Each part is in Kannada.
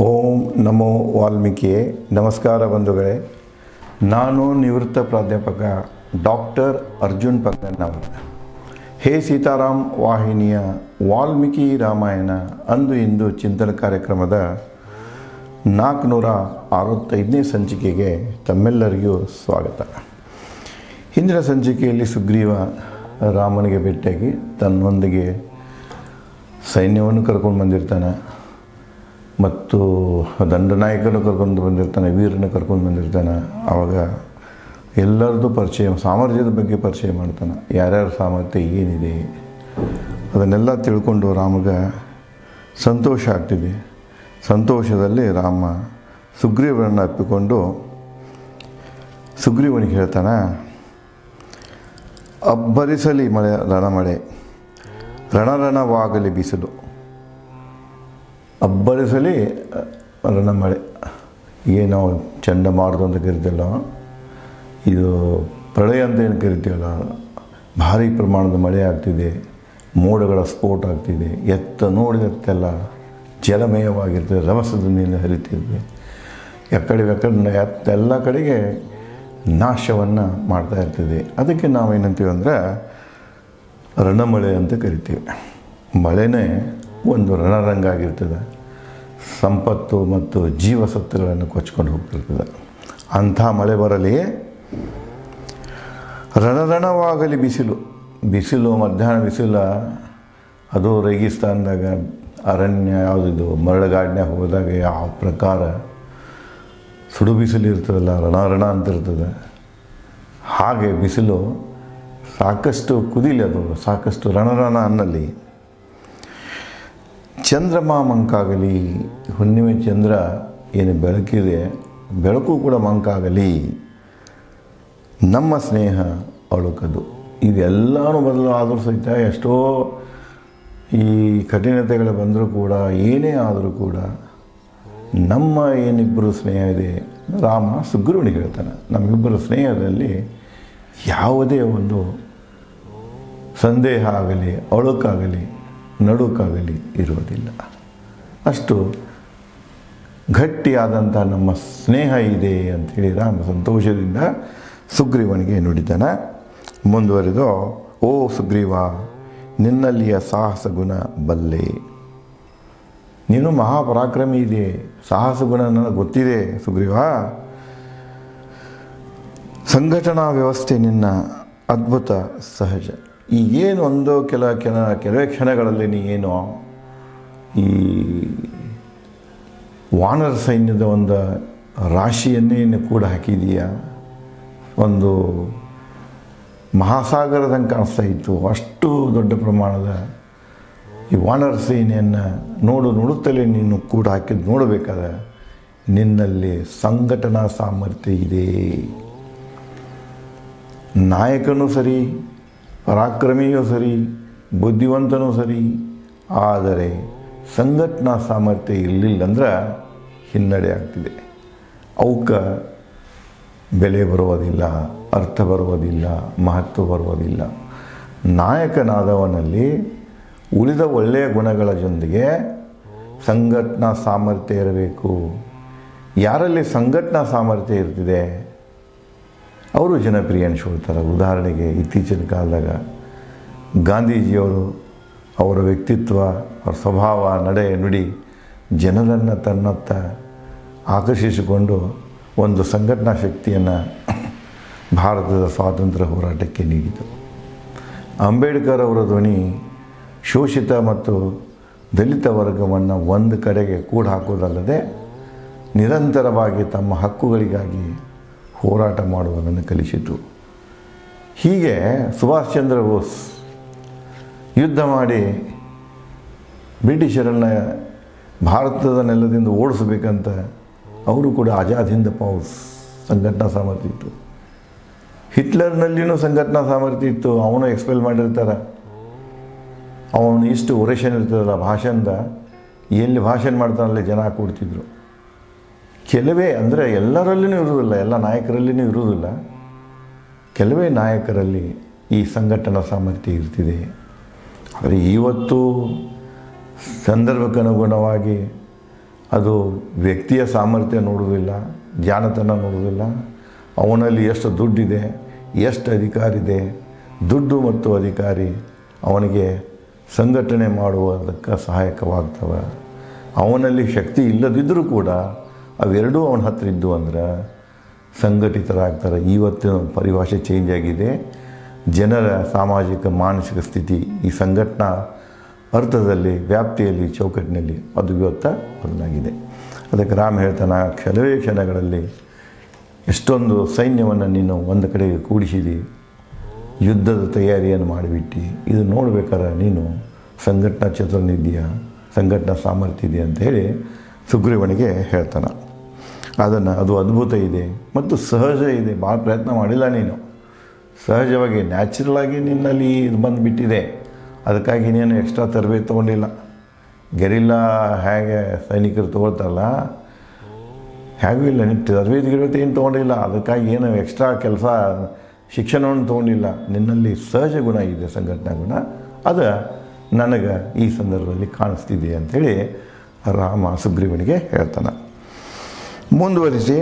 ಓಂ ನಮೋ ವಾಲ್ಮೀಕಿಯೇ. ನಮಸ್ಕಾರ ಬಂಧುಗಳೇ. ನಾನು ನಿವೃತ್ತ ಪ್ರಾಧ್ಯಾಪಕ ಡಾಕ್ಟರ್ ಅರ್ಜುನ್ ಪಂಗನ್ನವರ್. ಹೇ ಸೀತಾರಾಮ್ ವಾಹಿನಿಯ ವಾಲ್ಮೀಕಿ ರಾಮಾಯಣ ಅಂದು ಇಂದು ಚಿಂತನ ಕಾರ್ಯಕ್ರಮದ 465ನೇ ಸಂಚಿಕೆಗೆ ತಮ್ಮೆಲ್ಲರಿಗೂ ಸ್ವಾಗತ. ಹಿಂದಿನ ಸಂಚಿಕೆಯಲ್ಲಿ ಸುಗ್ರೀವ ರಾಮನಿಗೆ ಭೇಟಿಯಾಗಿ ತನ್ನೊಂದಿಗೆ ಸೈನ್ಯವನ್ನು ಕರ್ಕೊಂಡು ಬಂದಿರ್ತಾನೆ ಮತ್ತು ದಂಡನಾಯಕನು ಕರ್ಕೊಂಡು ಬಂದಿರ್ತಾನೆ, ವೀರನ ಕರ್ಕೊಂಡು ಬಂದಿರ್ತಾನೆ. ಆವಾಗ ಎಲ್ಲರದ್ದು ಪರಿಚಯ, ಸಾಮರ್ಥ್ಯದ ಬಗ್ಗೆ ಪರಿಚಯ ಮಾಡ್ತಾನೆ. ಯಾರ್ಯಾರ ಸಾಮರ್ಥ್ಯ ಏನಿದೆ ಅದನ್ನೆಲ್ಲ ತಿಳ್ಕೊಂಡು ರಾಮಗೆ ಸಂತೋಷ ಆಗ್ತಿದೆ. ಸಂತೋಷದಲ್ಲಿ ರಾಮ ಸುಗ್ರೀವನನ್ನು ಅಪ್ಪಿಕೊಂಡು ಸುಗ್ರೀವನಿಗೆ ಹೇಳ್ತಾನೆ, ಅಬ್ಬರಿಸಲಿ ಮಳೆ ರಣಮಳೆ, ರಣರಣವಾಗಲಿ ಬಿಸಿಲು. ಅಬ್ಬರಿಸಲಿ ರಣಮಳೆ, ಏನು ನಾವು ಚಂಡಮಾರುತ ಅಂತ ಕರಿತೀವಲ್ಲ, ಇದು ಪ್ರಳಯ ಅಂತ ಏನು ಕರಿತೀವಲ್ಲ, ಭಾರಿ ಪ್ರಮಾಣದ ಮಳೆ ಆಗ್ತಿದೆ, ಮೋಡಗಳ ಸ್ಫೋಟ ಆಗ್ತಿದೆ, ಎತ್ತ ನೋಡಿದತ್ತೆಲ್ಲ ಜಲಮಯವಾಗಿರ್ತದೆ, ರಭಸದ ನೀರು ಹರಿತಿದೆ, ಎಲ್ಲ ಕಡೆಗೆ ನಾಶವನ್ನು ಮಾಡ್ತಾ ಇರ್ತದೆ. ಅದಕ್ಕೆ ನಾವೇನಂತೀವಿ ಅಂದರೆ ರಣಮಳೆ ಅಂತ ಕರಿತೀವಿ. ಮಳೆನೇ ಒಂದು ರಣರಂಗ ಆಗಿರ್ತದೆ, ಸಂಪತ್ತು ಮತ್ತು ಜೀವಸತ್ವಗಳನ್ನು ಕೊಚ್ಕೊಂಡು ಹೋಗ್ತಿರ್ತದೆ. ಅಂಥ ಮಳೆ ಬರಲಿ, ರಣರಣವಾಗಲಿ ಬಿಸಿಲು. ಬಿಸಿಲು, ಮಧ್ಯಾಹ್ನ ಬಿಸಿಲ, ಅದು ರೇಗಿಸ್ತಾನದಾಗ ಅರಣ್ಯ ಯಾವುದಿದು ಮರಳುಗಾಡಿನಾಗ ಹೋದಾಗ ಯಾವ ಪ್ರಕಾರ ಸುಡು ಬಿಸಿಲು ಇರ್ತದಲ್ಲ, ರಣ ಅಂತಿರ್ತದೆ. ಹಾಗೆ ಬಿಸಿಲು ಸಾಕಷ್ಟು ಕುದಿಲಿ, ಅದು ಸಾಕಷ್ಟು ರಣರಣ ಅನ್ನಲ್ಲಿ. ಚಂದ್ರಮ ಮಂಕಾಗಲಿ, ಹುಣ್ಣಿಮೆ ಚಂದ್ರ ಏನು ಬೆಳಕಿದೆ, ಬೆಳಕು ಕೂಡ ಮಂಕಾಗಲಿ. ನಮ್ಮ ಸ್ನೇಹ ಅಳುಕದು. ಇದೆಲ್ಲನೂ ಬದಲಾದರೂ ಸಹಿತ, ಎಷ್ಟೋ ಈ ಕಠಿಣತೆಗಳು ಬಂದರೂ ಕೂಡ, ಏನೇ ಆದರೂ ಕೂಡ ನಮ್ಮ ಏನಿಬ್ಬರು ಸ್ನೇಹ ಇದೆ, ರಾಮ ಸುಗ್ರೀವನಿಗೆ ಹೇಳ್ತಾನೆ, ನಮ್ಮಿಬ್ಬರ ಸ್ನೇಹದಲ್ಲಿ ಯಾವುದೇ ಒಂದು ಸಂದೇಹ ಆಗಲಿ, ಅಳುಕಾಗಲಿ, ನಡುಕಾಗಲಿ ಇರುವುದಿಲ್ಲ. ಅಷ್ಟು ಗಟ್ಟಿಯಾದಂಥ ನಮ್ಮ ಸ್ನೇಹ ಇದೆ ಅಂಥೇಳಿ ರಾಮ ಸಂತೋಷದಿಂದ ಸುಗ್ರೀವನಿಗೆ ನುಡಿತಾನೆ. ಮುಂದುವರೆದು, ಓ ಸುಗ್ರೀವ, ನಿನ್ನಲ್ಲಿಯ ಸಾಹಸ ಗುಣ ಬಲ್ಲೆ. ನೀನು ಮಹಾಪರಾಕ್ರಮಿ ಇದೆ, ಸಾಹಸ ಗುಣ ನನಗೆ ಗೊತ್ತಿದೆ ಸುಗ್ರೀವ. ಸಂಘಟನಾ ವ್ಯವಸ್ಥೆ ನಿನ್ನ ಅದ್ಭುತ ಸಹಜ. ಈಗೇನು ಒಂದು ಕೆಲವೇ ಕ್ಷಣಗಳಲ್ಲಿ ನೀನು ಈ ವಾನರ ಸೈನ್ಯದ ಒಂದು ರಾಶಿಯನ್ನೇ ಕೂಡ ಹಾಕಿದೀಯ. ಒಂದು ಮಹಾಸಾಗರದಂಗೆ ಕಾಣಿಸ್ತಾ ಇತ್ತು. ಅಷ್ಟು ದೊಡ್ಡ ಪ್ರಮಾಣದ ಈ ವಾನರ ಸೇನೆಯನ್ನು ನೋಡುತ್ತಲೇ ನೀನು ಕೂಡ ಹಾಕಿದ್ದು ನೋಡಬೇಕಾದ್ರೆ ನಿನ್ನಲ್ಲಿ ಸಂಘಟನಾ ಸಾಮರ್ಥ್ಯ ಇದೆ. ನಾಯಕನೂ ಸರಿ, ಪರಾಕ್ರಮಿಯೂ ಸರಿ, ಬುದ್ಧಿವಂತನೂ ಸರಿ, ಆದರೆ ಸಂಘಟನಾ ಸಾಮರ್ಥ್ಯ ಇರಲಿಲ್ಲ ಅಂದ್ರೆ ಹಿನ್ನಡೆ ಆಗ್ತಿದೆ. ಅವಕ್ಕೆ ಬೆಲೆ ಬರುವುದಿಲ್ಲ, ಅರ್ಥ ಬರುವುದಿಲ್ಲ, ಮಹತ್ವ ಬರುವುದಿಲ್ಲ. ನಾಯಕನಾದವನಲ್ಲಿ ಉಳಿದ ಒಳ್ಳೆಯ ಗುಣಗಳ ಜೊತೆಗೆ ಸಂಘಟನಾ ಸಾಮರ್ಥ್ಯ ಇರಬೇಕು. ಯಾರಲ್ಲಿ ಸಂಘಟನಾ ಸಾಮರ್ಥ್ಯ ಇರ್ತಿದೆ ಅವರು ಜನಪ್ರಿಯ ಅನಿಸ್ಕೊಳ್ತಾರೆ. ಉದಾಹರಣೆಗೆ ಇತ್ತೀಚಿನ ಕಾಲದಾಗ ಗಾಂಧೀಜಿಯವರು, ಅವರ ವ್ಯಕ್ತಿತ್ವ, ಅವರ ಸ್ವಭಾವ, ನಡೆ, ನುಡಿ ಜನರನ್ನು ತನ್ನತ್ತ ಆಕರ್ಷಿಸಿಕೊಂಡು ಒಂದು ಸಂಘಟನಾ ಶಕ್ತಿಯನ್ನು ಭಾರತದ ಸ್ವಾತಂತ್ರ್ಯ ಹೋರಾಟಕ್ಕೆ ನೀಡಿತು. ಅಂಬೇಡ್ಕರ್ ಅವರ ಧ್ವನಿ ಶೋಷಿತ ಮತ್ತು ದಲಿತ ವರ್ಗವನ್ನು ಒಂದು ಕಡೆಗೆ ಕೂಡ ಹಾಕೋದಲ್ಲದೆ ನಿರಂತರವಾಗಿ ತಮ್ಮ ಹಕ್ಕುಗಳಿಗಾಗಿ ಹೋರಾಟ ಮಾಡುವುದನ್ನು ಕಲಿಸಿತು. ಹೀಗೆ ಸುಭಾಷ್ ಚಂದ್ರ ಬೋಸ್ ಯುದ್ಧ ಮಾಡಿ ಬ್ರಿಟಿಷರನ್ನು ಭಾರತದ ನೆಲದಿಂದ ಓಡಿಸಬೇಕಂತ ಅವರು ಕೂಡ ಆಜಾದ್ ಹಿಂದ್ ಫೌಜ್ ಸಂಘಟನಾ ಸಾಮರ್ಥ್ಯ ಇತ್ತು. ಹಿಟ್ಲರ್ನಲ್ಲಿಯೂ ಸಂಘಟನಾ ಸಾಮರ್ಥ್ಯ ಇತ್ತು. ಅವನು ಎಕ್ಸ್ಪೆಲ್ ಮಾಡಿರ್ತಾರೆ. ಅವನು ಇಷ್ಟು ಒರೇಷನ್ ಇರ್ತದಲ್ಲ ಭಾಷಣದ, ಎಲ್ಲಿ ಭಾಷಣ ಮಾಡ್ತಾನಲ್ಲಿ ಜನ ಕೂಡ್ತಿದ್ರು. ಕೆಲವೇ ಅಂದರೆ ಎಲ್ಲರಲ್ಲಿಯೂ ಇರುವುದಿಲ್ಲ, ಎಲ್ಲ ನಾಯಕರಲ್ಲಿಯೂ ಇರುವುದಿಲ್ಲ. ಕೆಲವೇ ನಾಯಕರಲ್ಲಿ ಈ ಸಂಘಟನಾ ಸಾಮರ್ಥ್ಯ ಇರ್ತಿದೆ. ಆದರೆ ಇವತ್ತು ಸಂದರ್ಭಕ್ಕನುಗುಣವಾಗಿ ಅದು ವ್ಯಕ್ತಿಯ ಸಾಮರ್ಥ್ಯ ನೋಡೋದಿಲ್ಲ, ಜಾಣತನ ನೋಡೋದಿಲ್ಲ, ಅವನಲ್ಲಿ ಎಷ್ಟು ದುಡ್ಡಿದೆ, ಎಷ್ಟು ಅಧಿಕಾರ ಇದೆ. ದುಡ್ಡು ಮತ್ತು ಅಧಿಕಾರಿ ಅವನಿಗೆ ಸಂಘಟನೆ ಮಾಡುವುದಕ್ಕೆ ಸಹಾಯಕವಾಗ್ತವೆ. ಅವನಲ್ಲಿ ಶಕ್ತಿ ಇಲ್ಲದಿದ್ದರೂ ಕೂಡ ಅವೆರಡೂ ಅವನ ಹತ್ರ ಇದ್ದು ಅಂದ್ರೆ ಸಂಘಟಿತರಾಗ್ತಾರೆ. ಇವತ್ತಿನ ಪರಿಭಾಷೆ ಚೇಂಜ್ ಆಗಿದೆ. ಜನರ ಸಾಮಾಜಿಕ ಮಾನಸಿಕ ಸ್ಥಿತಿ ಈ ಸಂಘಟನಾ ಅರ್ಥದಲ್ಲಿ, ವ್ಯಾಪ್ತಿಯಲ್ಲಿ, ಚೌಕಟ್ಟಿನಲ್ಲಿ ಅದು ಇವತ್ತು ಬದಲಾಗಿದೆ. ಅದಕ್ಕೆ ರಾಮ ಹೇಳ್ತಾನೆ, ಕೆಲವೇ ಕ್ಷಣಗಳಲ್ಲಿ ಎಷ್ಟೊಂದು ಸೈನ್ಯವನ್ನು ನೀನು ಒಂದು ಕಡೆಗೆ ಕೂಡಿಸಿದಿ, ಯುದ್ಧದ ತಯಾರಿಯನ್ನು ಮಾಡಿಬಿಟ್ಟು. ಇದು ನೋಡ್ಬೇಕಾದ್ರೆ ನೀನು ಸಂಘಟನಾ ಚತುರನಿದ್ದೀಯಾ, ಸಂಘಟನಾ ಸಾಮರ್ಥ್ಯ ಇದೆಯಾ ಅಂತ ಹೇಳಿ ಸುಗ್ರೀವನಿಗೆ ಹೇಳ್ತಾನೆ. ಅದು ಅದ್ಭುತ ಇದೆ ಮತ್ತು ಸಹಜ ಇದೆ. ಭಾಳ ಪ್ರಯತ್ನ ಮಾಡಿಲ್ಲ ನೀನು, ಸಹಜವಾಗಿ ನ್ಯಾಚುರಲ್ ಆಗಿ ನಿನ್ನಲ್ಲಿ ಇದು ಬಂದುಬಿಟ್ಟಿದೆ. ಅದಕ್ಕಾಗಿ ನೀನು ಎಕ್ಸ್ಟ್ರಾ ತರಬೇತಿ ತೊಗೊಂಡಿಲ್ಲ. ಗೆರಿಲ್ಲಾ ಹೇಗೆ ಸೈನಿಕರು ತೊಗೊಳ್ತಾರಲ್ಲ ಹೇಗೂ ಇಲ್ಲ, ನೀನು ತರಬೇತಿ ಏನು ತೊಗೊಂಡಿಲ್ಲ. ಅದಕ್ಕಾಗಿ ಏನು ಎಕ್ಸ್ಟ್ರಾ ಕೆಲಸ ಶಿಕ್ಷಣವನ್ನು ತೊಗೊಂಡಿಲ್ಲ. ನಿನ್ನಲ್ಲಿ ಸಹಜ ಗುಣ ಇದೆ, ಸಂಘಟನಾ ಗುಣ. ಅದು ನನಗೆ ಈ ಸಂದರ್ಭದಲ್ಲಿ ಕಾಣಿಸ್ತಿದೆ ಅಂಥೇಳಿ ರಾಮ ಸುಗ್ರೀವನಿಗೆ ಹೇಳ್ತಾನೆ. ಮುಂದುವರಿಸಿ,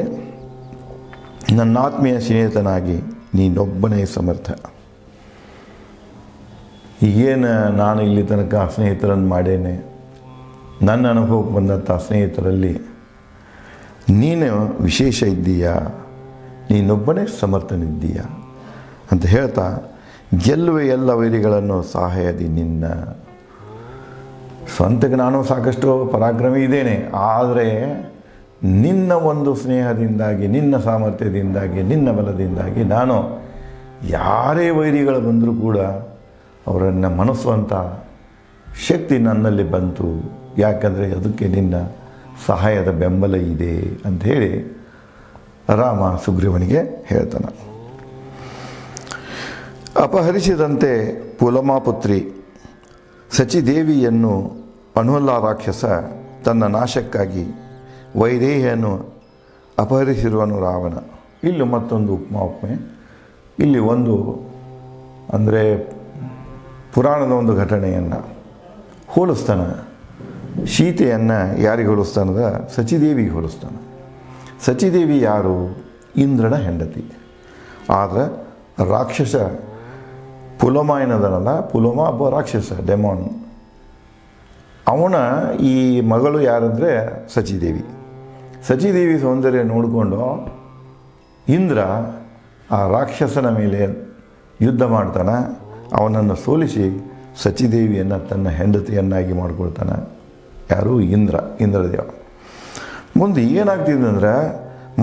ನನ್ನ ಆತ್ಮೀಯ ಸ್ನೇಹಿತನಾಗಿ ನೀನೊಬ್ಬನೇ ಸಮರ್ಥ. ಈಗೇನು ನಾನು ಇಲ್ಲಿ ತನಕ ಸ್ನೇಹಿತರನ್ನು ಮಾಡೇನೆ, ನನ್ನ ಅನುಭವಕ್ಕೆ ಬಂದಂಥ ಸ್ನೇಹಿತರಲ್ಲಿ ನೀನು ವಿಶೇಷ ಇದ್ದೀಯಾ, ನೀನೊಬ್ಬನೇ ಸಮರ್ಥನಿದ್ದೀಯಾ ಅಂತ ಹೇಳ್ತಾ, ಗೆಲ್ಲುವೆ ಎಲ್ಲ ವೈರಿಗಳನ್ನು ಸಹಾಯದಿ ನಿನ್ನ. ಸ್ವಂತಕ್ಕೆ ನಾನು ಸಾಕಷ್ಟು ಪರಾಕ್ರಮಿ ಇದ್ದೇನೆ, ಆದರೆ ನಿನ್ನ ಒಂದು ಸ್ನೇಹದಿಂದಾಗಿ, ನಿನ್ನ ಸಾಮರ್ಥ್ಯದಿಂದಾಗಿ, ನಿನ್ನ ಬಲದಿಂದಾಗಿ ನಾನು ಯಾರೇ ವೈರಿಗಳು ಬಂದರೂ ಕೂಡ ಅವರನ್ನು ಮನಸ್ಸುವಂಥ ಶಕ್ತಿ ನನ್ನಲ್ಲಿ ಬಂತು. ಯಾಕಂದರೆ ಅದಕ್ಕೆ ನಿನ್ನ ಸಹಾಯದ ಬೆಂಬಲ ಇದೆ ಅಂಥೇಳಿ ರಾಮ ಸುಗ್ರೀವನಿಗೆ ಹೇಳ್ತಾನೆ. ಅಪಹರಿಸಿದಂತೆ ಪುಲಮಾಪುತ್ರಿ ಸಚಿದೇವಿಯನ್ನು ಅನುಲ್ಲ ರಾಕ್ಷಸ ತನ್ನ ನಾಶಕ್ಕಾಗಿ ವೈದೇಹಿಯನ್ನು ಅಪಹರಿಸಿರುವನು ರಾವಣ. ಇಲ್ಲಿ ಮತ್ತೊಂದು ಉಪಮೆ. ಇಲ್ಲಿ ಒಂದು ಅಂದರೆ ಪುರಾಣದ ಒಂದು ಘಟನೆಯನ್ನು ಹೋಲಿಸ್ತಾನೆ. ಸೀತೆಯನ್ನು ಯಾರಿಗೆ ಹೋಲಿಸ್ತಾನದ? ಸಚಿದೇವಿಗೆ ಹೋಲಿಸ್ತಾನೆ. ಸಚಿದೇವಿ ಯಾರು? ಇಂದ್ರನ ಹೆಂಡತಿ. ಆದರೆ ರಾಕ್ಷಸ ಪುಲಮ ಏನದನಲ್ಲ, ಪುಲಮ ಒಬ್ಬ ರಾಕ್ಷಸ, ಡೆಮಾನ್. ಅವನ ಈ ಮಗಳು ಯಾರಂದರೆ ಸಚಿದೇವಿ. ಸಚಿದೇವಿ ಸೌಂದರ್ಯ ನೋಡಿಕೊಂಡು ಇಂದ್ರ ಆ ರಾಕ್ಷಸನ ಮೇಲೆ ಯುದ್ಧ ಮಾಡ್ತಾನೆ. ಅವನನ್ನು ಸೋಲಿಸಿ ಸಚಿದೇವಿಯನ್ನು ತನ್ನ ಹೆಂಡತಿಯನ್ನಾಗಿ ಮಾಡ್ಕೊಳ್ತಾನೆ. ಯಾರು? ಇಂದ್ರದೇವ. ಮುಂದೆ ಏನಾಗ್ತಿದೆ ಅಂದರೆ,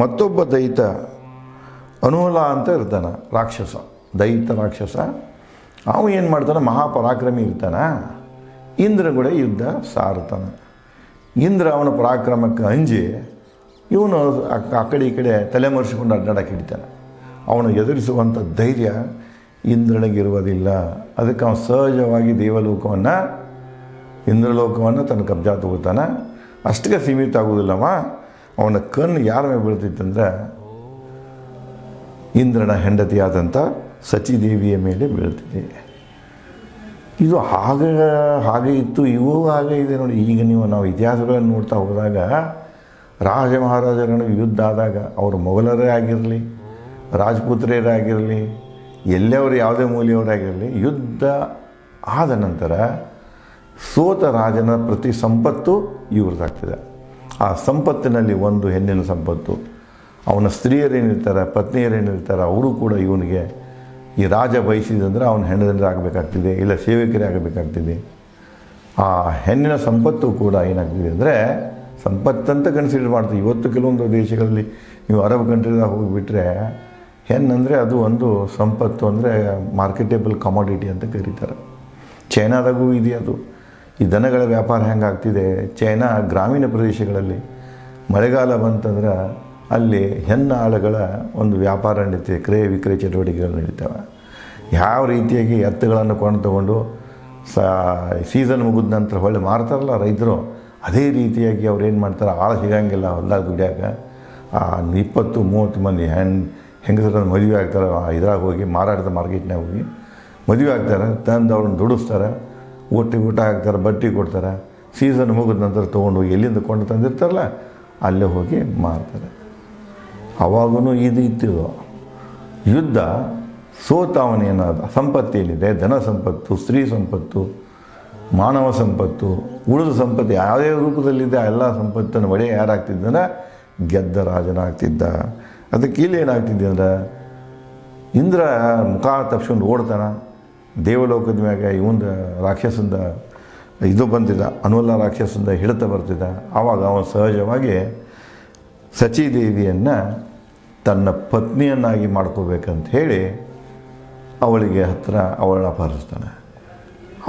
ಮತ್ತೊಬ್ಬ ದೈತ ಅನುಲ ಅಂತ ಇರ್ತಾನೆ, ರಾಕ್ಷಸ, ದೈತ ರಾಕ್ಷಸ. ಅವ ಏನು ಮಾಡ್ತಾನೆ? ಮಹಾಪರಾಕ್ರಮಿ ಇರ್ತಾನೆ. ಇಂದ್ರ ಕೂಡ ಯುದ್ಧ ಸಾರ್ತಾನೆ. ಇಂದ್ರ ಅವನ ಪರಾಕ್ರಮಕ್ಕೆ ಅಂಜಿ ಇವನು ಆ ಕಡೆ ಈ ಕಡೆ ತಲೆಮರೆಸಿಕೊಂಡು ಅಡ್ಡಾಡಕ್ಕೆ ಹಿಡಿತಾನೆ. ಅವನು ಎದುರಿಸುವಂಥ ಧೈರ್ಯ ಇಂದ್ರನಿಗಿರುವುದಿಲ್ಲ. ಅದಕ್ಕೆ ಅವನು ಸಹಜವಾಗಿ ದೇವಲೋಕವನ್ನು, ಇಂದ್ರಲೋಕವನ್ನು ತನ್ನ ಕಬ್ಜಾ ತಗೋತಾನೆ. ಅಷ್ಟಕ್ಕೆ ಸೀಮಿತ ಆಗುವುದಿಲ್ಲವ. ಅವನ ಕಣ್ಣು ಯಾರ ಮೇಲೆ ಬೀಳ್ತಿತ್ತಂದ್ರೆ ಇಂದ್ರನ ಹೆಂಡತಿಯಾದಂಥ ಸಚಿದೇವಿಯ ಮೇಲೆ ಬೀಳ್ತಿದೆ. ಇದು ಹಾಗೆ ಇತ್ತು, ಇವು ಹಾಗೆ ಇದೆ ನೋಡಿ. ಈಗ ನಾವು ಇತಿಹಾಸಗಳನ್ನು ನೋಡ್ತಾ ಹೋದಾಗ ರಾಜ ಮಹಾರಾಜರ ಯುದ್ಧ ಆದಾಗ ಅವರು ಮೊಘಲರೇ ಆಗಿರಲಿ, ರಾಜಪುತ್ರರೇ ಆಗಿರಲಿ, ಎಲ್ಲವರು ಯಾವುದೇ ಮೂಲೆಯವರಾಗಿರಲಿ, ಯುದ್ಧ ಆದ ನಂತರ ಸೋತ ರಾಜನ ಪ್ರತಿ ಸಂಪತ್ತು ಇವ್ರದ್ದಾಗ್ತದೆ. ಆ ಸಂಪತ್ತಿನಲ್ಲಿ ಒಂದು ಹೆಣ್ಣಿನ ಸಂಪತ್ತು, ಅವನ ಸ್ತ್ರೀಯರೇನಿರ್ತಾರೆ, ಪತ್ನಿಯರೇನಿರ್ತಾರೆ, ಅವರು ಕೂಡ ಇವನಿಗೆ ಈ ರಾಜ ಬಯಸಿದಂದ್ರೆ ಅವನ ಹೆಣ್ಣು ಆಗಬೇಕಾಗ್ತಿದೆ, ಇಲ್ಲ ಸೇವಕರೇ ಆಗಬೇಕಾಗ್ತಿದೆ. ಆ ಹೆಣ್ಣಿನ ಸಂಪತ್ತು ಕೂಡ ಏನಾಗ್ತಿದೆ ಅಂದರೆ ಸಂಪತ್ತಂತ ಕನ್ಸಿಡರ್ ಮಾಡ್ತೀವಿ. ಇವತ್ತು ಕೆಲವೊಂದು ದೇಶಗಳಲ್ಲಿ ನೀವು ಅರಬ್ ಕಂಟ್ರಿದಾಗ ಹೋಗಿಬಿಟ್ರೆ ಹೆಣ್ಣಂದರೆ ಅದು ಒಂದು ಸಂಪತ್ತು, ಅಂದರೆ ಮಾರ್ಕೆಟೇಬಲ್ ಕಮಾಡಿಟಿ ಅಂತ ಕರೀತಾರೆ. ಚೈನಾದಾಗೂ ಇದೆ ಅದು. ಈ ದನಗಳ ವ್ಯಾಪಾರ ಹೆಂಗಾಗ್ತಿದೆ, ಚೈನಾ ಗ್ರಾಮೀಣ ಪ್ರದೇಶಗಳಲ್ಲಿ ಮಳೆಗಾಲ ಬಂತಂದ್ರೆ ಅಲ್ಲಿ ಹೆಣ್ಣಾಳುಗಳ ಒಂದು ವ್ಯಾಪಾರ ನಡೀತದೆ, ಕ್ರಯ ವಿಕ್ರಯ ಚಟುವಟಿಕೆಗಳು ನಡೀತವೆ. ಯಾವ ರೀತಿಯಾಗಿ ಎತ್ತುಗಳನ್ನು ಕೊಂಡು ತಗೊಂಡು ಸೀಸನ್ ಮುಗಿದ ನಂತರ ಹೊಳ್ಳಿ ಮಾರ್ತಾರಲ್ಲ ರೈತರು, ಅದೇ ರೀತಿಯಾಗಿ ಅವ್ರು ಏನು ಮಾಡ್ತಾರೆ, ಆಳು ಸಿಗಂಗಿಲ್ಲ ಹೊಲ್ದಾಗ ದುಡಿಯಾಗ 20-30 ಮಂದಿ ಹೆಂಗಸರನ್ನು ಮದುವೆ ಆಗ್ತಾರೆ. ಇದ್ರಾಗ ಹೋಗಿ ಮಾರಾಟದ ಮಾರ್ಕೆಟ್ನಾಗ ಹೋಗಿ ಮದುವೆ ಆಗ್ತಾರೆ, ತಂದು ಅವ್ರನ್ನ ದುಡಿಸ್ತಾರೆ, ಊಟ ಹಾಕ್ತಾರೆ, ಬಟ್ಟೆ ಕೊಡ್ತಾರೆ. ಸೀಸನ್ ಮುಗಿದ ನಂತರ ತೊಗೊಂಡು ಎಲ್ಲಿಂದ ಕೊಂಡು ತಂದಿರ್ತಾರಲ್ಲ ಅಲ್ಲೇ ಹೋಗಿ ಮಾರ್ತಾರೆ. ಅವಾಗೂ ಇದು ಇತ್ತು. ಯುದ್ಧ ಸೋತಾವನೇನಾದ ಸಂಪತ್ತೇನಿದೆ, ಧನ ಸಂಪತ್ತು, ಸ್ತ್ರೀ ಸಂಪತ್ತು, ಮಾನವ ಸಂಪತ್ತು, ಉಳಿದ ಸಂಪತ್ತು ಯಾವುದೇ ರೂಪದಲ್ಲಿದೆ ಆ ಎಲ್ಲ ಸಂಪತ್ತನ್ನು ಒಡೆಯ ಯಾರಾಗ್ತಿದ್ದಂದ್ರೆ ಗೆದ್ದ ರಾಜನಾಗ್ತಿದ್ದ. ಅದಕ್ಕೆ ಇಲ್ಲಿ ಏನಾಗ್ತಿದ್ದೆ ಅಂದ್ರೆ ಇಂದ್ರ ಮುಖ ತಪ್ಸ್ಕೊಂಡು ಓಡ್ತಾನ. ದೇವಲೋಕದ ಮ್ಯಾಗ ಇವಂದ ರಾಕ್ಷಸಂದ ಇದು ಬಂದಿದ್ದ, ಅನುಲ್ಲ ರಾಕ್ಷಸಂದ ಹಿಡಿತ ಬರ್ತಿದ್ದ. ಆವಾಗ ಅವನು ಸಹಜವಾಗಿ ಸಚೀದೇವಿಯನ್ನು ತನ್ನ ಪತ್ನಿಯನ್ನಾಗಿ ಮಾಡ್ಕೋಬೇಕಂತ ಹೇಳಿ ಅವಳಿಗೆ ಹತ್ತಿರ ಅವಳನ್ನ ಅಪಹರಿಸ್ತಾನೆ.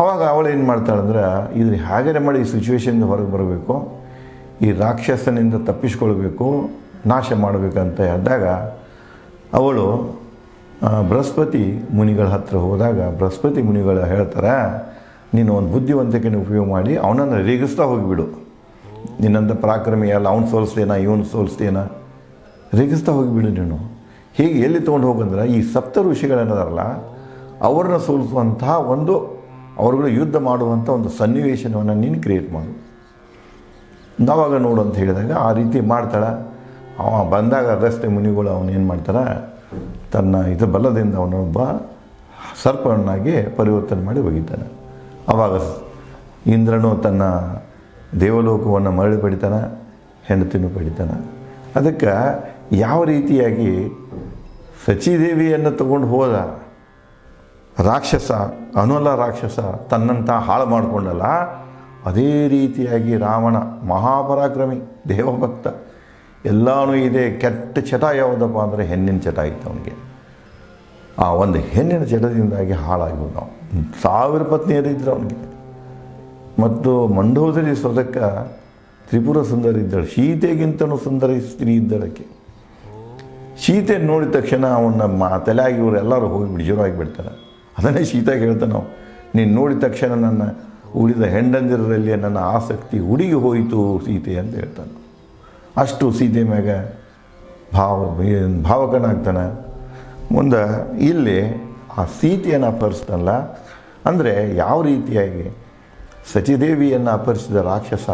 ಆವಾಗ ಅವಳೇನು ಮಾಡ್ತಾಳಂದ್ರೆ ಇದ್ರ ಹಾಗೆ ಮಾಡಿ ಈ ಸಿಚುವೇಶನ್ನಿಂದ ಹೊರಗೆ ಬರಬೇಕು, ಈ ರಾಕ್ಷಸನಿಂದ ತಪ್ಪಿಸ್ಕೊಳ್ಬೇಕು, ನಾಶ ಮಾಡಬೇಕಂತ ಇದ್ದಾಗ ಅವಳು ಬೃಹಸ್ಪತಿ ಮುನಿಗಳ ಹತ್ತಿರ ಹೋದಾಗ ಬೃಹಸ್ಪತಿ ಮುನಿಗಳು ಹೇಳ್ತಾರೆ, ನೀನು ಒಂದು ಬುದ್ಧಿವಂತಿಕೆನ ಉಪಯೋಗ ಮಾಡಿ ಅವನನ್ನು ರೇಗಿಸ್ತಾ ಹೋಗಿಬಿಡು. ನಿನ್ನಂಥ ಪರಾಕ್ರಮಿ ಅಲ್ಲ, ಅವನು ಸೋಲಿಸ್ತೇನ ಇವನು ಸೋಲಿಸ್ತೇನ, ರೇಗಿಸ್ತಾ ಹೋಗಿಬಿಡು ನೀನು. ಹೀಗೆ ಎಲ್ಲಿ ತೊಗೊಂಡು ಹೋಗಂದ್ರೆ ಈ ಸಪ್ತ ಋಷಿಗಳೇನದಾರಲ್ಲ ಅವ್ರನ್ನ ಸೋಲಿಸುವಂತಹ ಒಂದು, ಅವ್ರುಗಳು ಯುದ್ಧ ಮಾಡುವಂಥ ಒಂದು ಸನ್ನಿವೇಶನವನ್ನು ನೀನು ಕ್ರಿಯೇಟ್ ಮಾಡು. ನಾವಾಗ ನೋಡು ಅಂತ ಹೇಳಿದಾಗ ಆ ರೀತಿ ಮಾಡ್ತಾಳೆ. ಅವ ಬಂದಾಗ ಅಗಸ್ತ್ಯ ಮುನಿಗಳು ಅವನೇನು ಮಾಡ್ತಾರೆ, ತನ್ನ ಇದು ಬಲದಿಂದ ಅವನೊಬ್ಬ ಸರ್ಪವನ್ನಾಗಿ ಪರಿವರ್ತನೆ ಮಾಡಿ ಒಗಿತಾನೆ. ಆವಾಗ ಇಂದ್ರನು ತನ್ನ ದೇವಲೋಕವನ್ನು ಮರಳಿ ಪಡಿತಾನೆ, ಹೆಂಡತಿನೂ ಪಡಿತಾನೆ. ಅದಕ್ಕೆ ಯಾವ ರೀತಿಯಾಗಿ ಸಚೀದೇವಿಯನ್ನು ತಗೊಂಡು ಹೋದ ರಾಕ್ಷಸ, ಅನುಲ್ಲ ರಾಕ್ಷಸ ತನ್ನಂತ ಹಾಳು ಮಾಡಿಕೊಂಡಲ್ಲ, ಅದೇ ರೀತಿಯಾಗಿ ರಾವಣ ಮಹಾಪರಾಕ್ರಮಿ ದೇವಭಕ್ತ, ಎಲ್ಲನೂ ಇದೆ. ಕೆಟ್ಟ ಚಟ ಯಾವುದಪ್ಪ ಅಂದರೆ ಹೆಣ್ಣಿನ ಚಟ ಇತ್ತು ಅವನಿಗೆ. ಆ ಒಂದು ಹೆಣ್ಣಿನ ಚಟದಿಂದಾಗಿ ಹಾಳಾಗಿ ನಾವು 1000 ಪತ್ನಿಯರಿದ್ದರು ಅವನಿಗೆ. ಮತ್ತು ಮಂಡೋದರಿ ಸ್ವತಕ್ಕ ತ್ರಿಪುರ ಸುಂದರಿ ಇದ್ದಳು, ಸೀತೆಗಿಂತನೂ ಸುಂದರಿ ಸ್ತ್ರೀ ಇದ್ದಳಕ್ಕೆ. ಸೀತೆ ನೋಡಿದ ತಕ್ಷಣ ಅವನ್ನ ತಲೆಯಾಗಿ ಇವರು ಎಲ್ಲರೂ ಹೋಗಿ ಬಿಡಿಜೋರಾಗಿ ಬಿಡ್ತಾರೆ. ಅದನ್ನೇ ಸೀತೆಗೆ ಹೇಳ್ತಾನೆ ನಾವು, ನೀನು ನೋಡಿದ ತಕ್ಷಣ ನನ್ನ ಉಳಿದ ಹೆಂಡಂದಿರಲ್ಲಿ ನನ್ನ ಆಸಕ್ತಿ ಹುಡುಗಿ ಹೋಯಿತು ಸೀತೆ ಅಂತ ಹೇಳ್ತಾನೆ. ಅಷ್ಟು ಸೀತೆ ಮ್ಯಾಗ ಭಾವಕನಾಗ್ತಾನೆ. ಮುಂದೆ ಇಲ್ಲಿ ಆ ಸೀತೆಯನ್ನು ಅಪಹರಿಸ್ತಾನಲ್ಲ, ಅಂದರೆ ಯಾವ ರೀತಿಯಾಗಿ ಸಚಿದೇವಿಯನ್ನು ಅಪಹರಿಸಿದ ರಾಕ್ಷಸ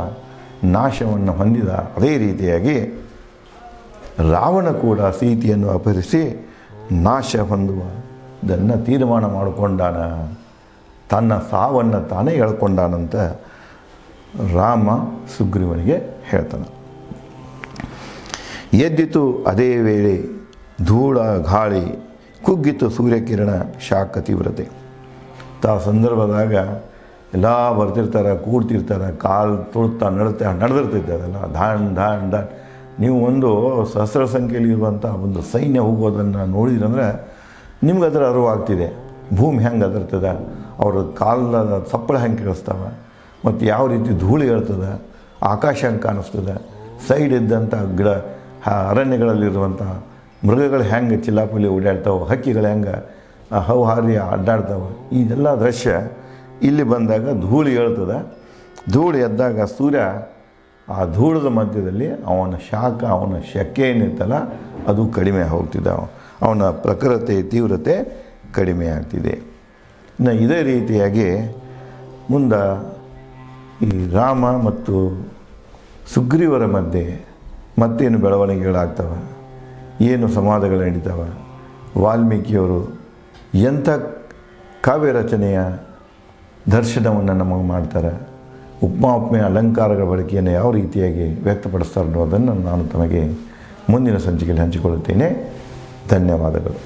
ನಾಶವನ್ನು ಹೊಂದಿದ, ಅದೇ ರೀತಿಯಾಗಿ ರಾವಣ ಕೂಡ ಸೀತೆಯನ್ನು ಅಪಹರಿಸಿ ನಾಶ ಹೊಂದುವುದನ್ನು ತೀರ್ಮಾನ ಮಾಡಿಕೊಂಡಾನ. ತನ್ನ ಸಾವನ್ನು ತಾನೇ ಹೇಳ್ಕೊಂಡಾನಂತ ರಾಮ ಸುಗ್ರೀವನಿಗೆ ಹೇಳ್ತಾನೆ. ಎದ್ದಿತು ಅದೇ ವೇಳೆ ಧೂಳ ಗಾಳಿ, ಕುಗ್ಗಿತು ಸೂರ್ಯಕಿರಣ ಶಾಖ ತೀವ್ರತೆ. ಸಂದರ್ಭದಾಗ ಎಲ್ಲ ಬರ್ತಿರ್ತಾರೆ, ಕೂಡ್ತಿರ್ತಾರೆ, ಕಾಲು ತುಳ್ತಾ ನಡೆದಿರ್ತೈತೆ. ಅದೆಲ್ಲ ಧಾಣ್ ಧಾಣ್ ಧಾಣ್. ನೀವು ಒಂದು ಸಹಸ್ರ ಸಂಖ್ಯೆಯಲ್ಲಿ ಇರುವಂಥ ಒಂದು ಸೈನ್ಯ ಹೋಗೋದನ್ನು ನೋಡಿದ್ರಂದ್ರೆ ನಿಮ್ಗೆ ಅದರ ಅರಿವಾಗ್ತಿದೆ. ಭೂಮಿ ಹೆಂಗೆ ಅದರ್ತದೆ, ಅವ್ರ ಕಾಲದ ಸಪ್ಪಳ ಹೆಂಗೆ ಕೇಳಿಸ್ತಾವೆ, ಮತ್ತು ಯಾವ ರೀತಿ ಧೂಳಿ ಹೇಳ್ತದೆ, ಆಕಾಶ ಹೆಂಗೆ ಕಾಣಿಸ್ತದೆ, ಸೈಡ್ ಇದ್ದಂಥ ಗಿಡ ಅರಣ್ಯಗಳಲ್ಲಿರುವಂಥ ಮೃಗಗಳು ಹೆಂಗೆ ಚಿಲ್ಲಾಪಲ್ಲಿ ಓಡಾಡ್ತಾವೆ, ಹಕ್ಕಿಗಳು ಹೆಂಗೆ ಹೌಹಾರಿ ಅಡ್ಡಾಡ್ತಾವೆ. ಇದೆಲ್ಲ ದೃಶ್ಯ ಇಲ್ಲಿ ಬಂದಾಗ ಧೂಳಿ ಹೇಳ್ತದೆ. ಧೂಳು ಎದ್ದಾಗ ಸೂರ್ಯ ಆ ಧೂಳದ ಮಧ್ಯದಲ್ಲಿ ಅವನ ಶಾಖ, ಅವನ ಶೆಕೆ ಏನಿತ್ತಲ್ಲ ಅದು ಕಡಿಮೆ ಹೋಗ್ತಿದ್ದ, ಅವನ ಪ್ರಖರತೆ ತೀವ್ರತೆ ಕಡಿಮೆ ಆಗ್ತಿದೆ. ಇನ್ನು ಇದೇ ರೀತಿಯಾಗಿ ಮುಂದೆ ಈ ರಾಮ ಮತ್ತು ಸುಗ್ರೀವರ ಮಧ್ಯೆ ಮತ್ತೇನು ಬೆಳವಣಿಗೆಗಳಾಗ್ತವೆ, ಏನು ಸಂವಾದಗಳು ನಡೀತವೆ, ವಾಲ್ಮೀಕಿಯವರು ಎಂಥ ಕಾವ್ಯ ರಚನೆಯ ದರ್ಶನವನ್ನು ನಮಗೆ ಮಾಡ್ತಾರೆ, ಉಪಮಾ ಅಲಂಕಾರಗಳ ಬಳಕೆಯನ್ನು ಯಾವ ರೀತಿಯಾಗಿ ವ್ಯಕ್ತಪಡಿಸ್ತಾರೆ ಅನ್ನೋದನ್ನು ನಾನು ತಮಗೆ ಮುಂದಿನ ಸಂಚಿಕೆಯಲ್ಲಿ ಹಂಚಿಕೊಳ್ಳುತ್ತೇನೆ. ಧನ್ಯವಾದಗಳು.